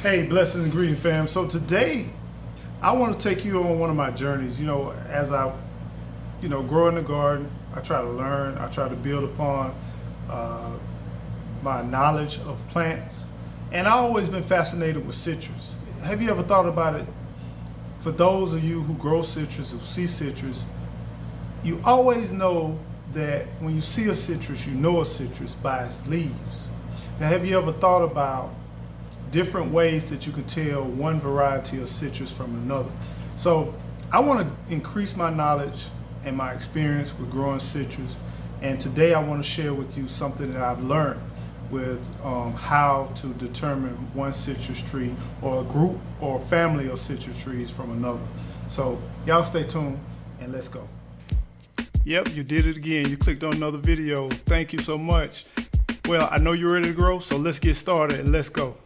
Hey, blessings and greetings, fam. So today, I want to take you on one of my journeys. As I, grow in the garden, I try to learn. I try to build upon uh, my knowledge of plants, and I've always been fascinated with citrus. Have you ever thought about it? For those of you who grow citrus, who see citrus, you always know that when you see a citrus, you know a citrus by its leaves. Now, have you ever thought about different ways that you can tell one variety of citrus from another? So I want to increase my knowledge and my experience with growing citrus, and today I want to share with you something that I've learned with how to determine one citrus tree or a group or family of citrus trees from another. So y'all stay tuned and let's go. Yep, you did it again. You clicked on another video. Thank you so much. Well, I know you're ready to grow, so let's get started and let's go.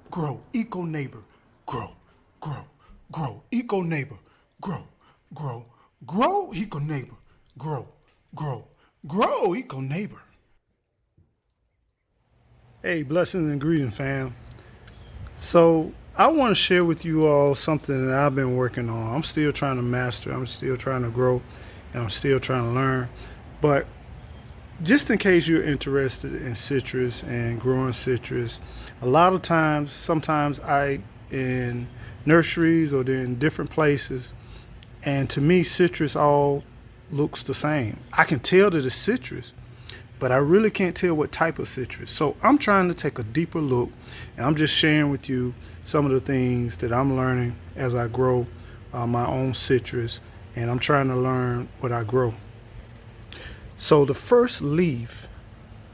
Grow, econeighbor, grow, grow, grow, econeighbor, grow, grow, grow, econeighbor, grow, grow, grow, econeighbor. Hey, blessings and greetings, fam. So I want to share with you all something that I've been working on. I'm still trying to master, I'm still trying to grow, and I'm still trying to learn. But just in case you're interested in citrus and growing citrus, a lot of times, sometimes in nurseries or they're in different places, and to me, citrus all looks the same. I can tell that it's citrus, but I really can't tell what type of citrus. So I'm trying to take a deeper look, and I'm just sharing with you some of the things that I'm learning as I grow my own citrus, and I'm trying to learn what I grow. So the first leaf,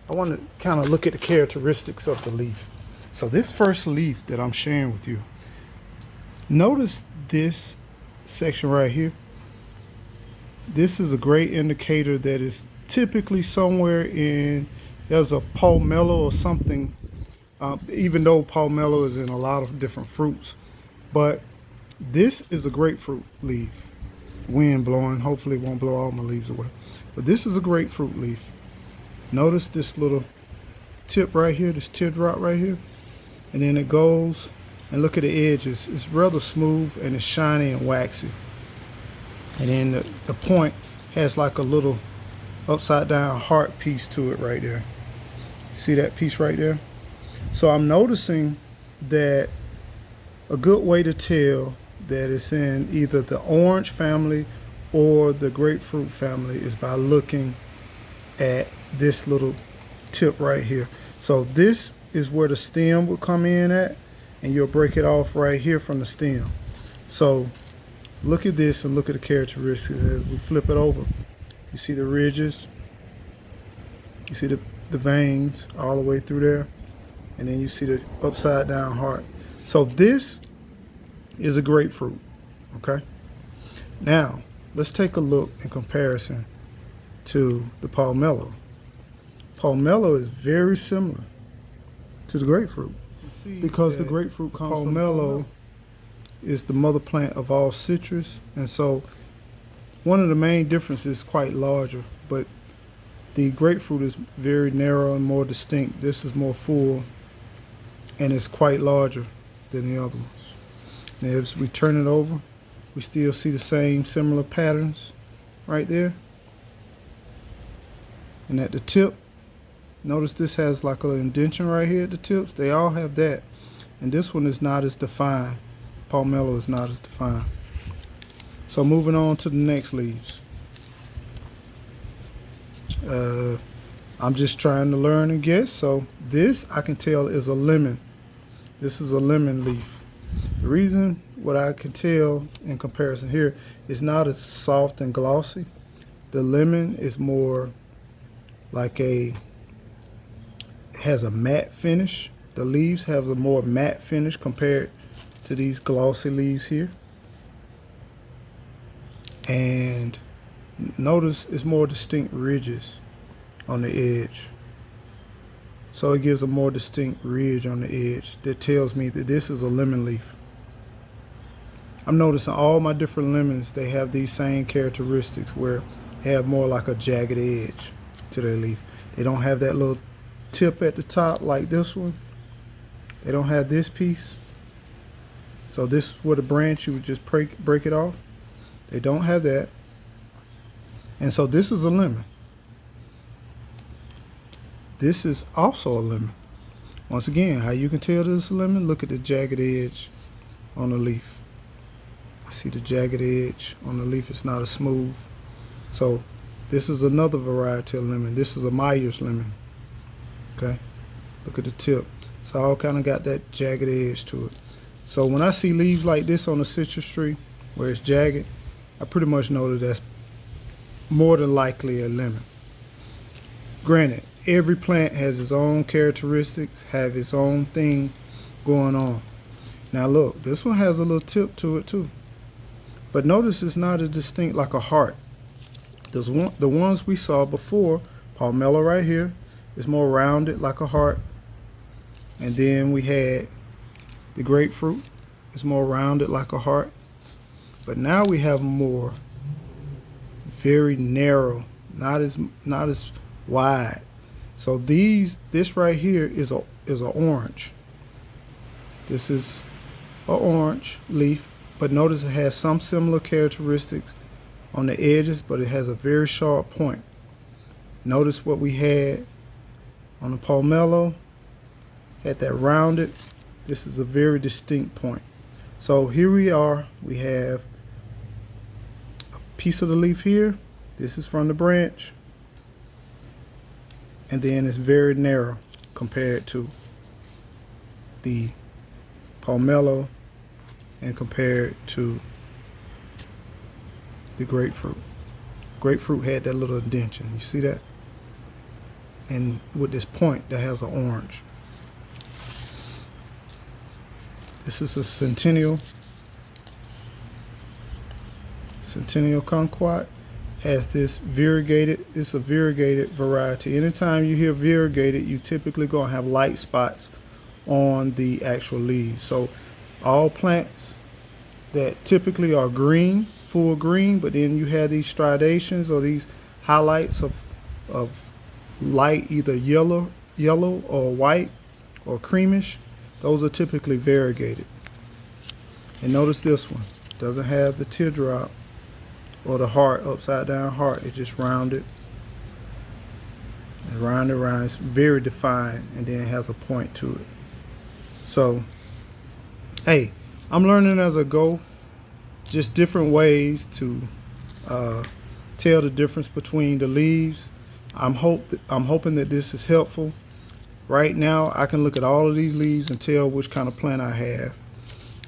I want to kind of look at the characteristics of the leaf. So this first leaf that I'm sharing with you, notice this section right here. This is a great indicator that is typically somewhere there's a palmetto or something, even though palmetto is in a lot of different fruits. But this is a grapefruit leaf. Wind blowing, hopefully it won't blow all my leaves away. But this is a grapefruit leaf. Notice this little tip right here, this teardrop right here. And then it goes, and look at the edges. It's rather smooth and it's shiny and waxy. And then the point has like a little upside down heart piece to it right there. See that piece right there? So I'm noticing that a good way to tell that it's in either the orange family or the grapefruit family is by looking at this little tip right here. So this is where the stem will come in at, and you'll break it off right here from the stem. So look at this and look at the characteristics as we flip it over. You see the ridges, you see the veins all the way through there, and then you see the upside down heart. So this is a grapefruit, okay? Now, let's take a look in comparison to the palmetto. Palmetto is very similar to the grapefruit because the grapefruit comes from palmetto is the mother plant of all citrus, and so one of the main differences is quite larger, but the grapefruit is very narrow and more distinct. This is more full and it's quite larger than the other ones. Now as we turn it over, we still see the same similar patterns right there. And at the tip, notice this has like a little indentation right here at the tips. They all have that. And this one is not as defined. Palmetto is not as defined. So moving on to the next leaves. I'm just trying to learn and guess. So this I can tell is a lemon. This is a lemon leaf. The reason what I can tell in comparison here is not as soft and glossy. The lemon is more like has a matte finish. The leaves have a more matte finish compared to these glossy leaves here. And notice it's more distinct ridges on the edge. So it gives a more distinct ridge on the edge that tells me that this is a lemon leaf. I'm noticing all my different lemons, they have these same characteristics where they have more like a jagged edge to their leaf. They don't have that little tip at the top like this one. They don't have this piece. So this is where the branch, you would just break it off. They don't have that. And so this is a lemon. This is also a lemon. Once again, how you can tell this is a lemon, look at the jagged edge on the leaf. I see the jagged edge on the leaf. It's not as smooth. So this is another variety of lemon. This is a Myers lemon. Okay, look at the tip. It's all kind of got that jagged edge to it. So when I see leaves like this on a citrus tree where it's jagged, I pretty much know that that's more than likely a lemon. Granted, every plant has its own characteristics, have its own thing going on. Now look, this one has a little tip to it too. But notice it's not as distinct like a heart. The ones we saw before, palmetto right here, is more rounded like a heart. And then we had the grapefruit, it's more rounded like a heart. But now we have more very narrow, not as wide. So this right here is a orange. This is an orange leaf, but notice it has some similar characteristics on the edges, but it has a very sharp point. Notice what we had on the palmetto, had that rounded. This is a very distinct point. So here we are, we have a piece of the leaf here. This is from the branch. And then it's very narrow compared to the palmetto and compared to the grapefruit. Grapefruit had that little indentation. You see that? And with this point that has an orange. This is a centennial kumquat. Has this variegated, it's a variegated variety. Anytime you hear variegated, you typically gonna have light spots on the actual leaves. So all plants that typically are green, full green, but then you have these striations or these highlights of light, either yellow or white or creamish, those are typically variegated. And notice this one doesn't have the teardrop or the heart, upside down heart. It's just rounded and round and round. It's very defined, and then it has a point to it. So hey, I'm learning as I go, just different ways to tell the difference between the leaves. I'm hoping that this is helpful. Right now I can look at all of these leaves and tell which kind of plant I have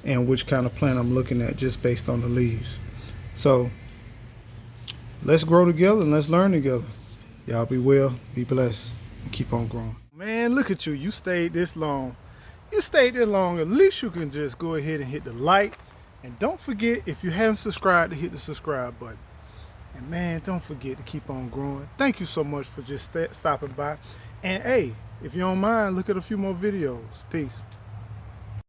and which kind of plant I'm looking at just based on the leaves. So let's grow together and let's learn together. Y'all be well, be blessed, and keep on growing. Man, look at you. You stayed this long. You stayed this long. At least you can just go ahead and hit the like. And don't forget, if you haven't subscribed, to hit the subscribe button. And man, don't forget to keep on growing. Thank you so much for just stopping by. And hey, if you don't mind, look at a few more videos. Peace.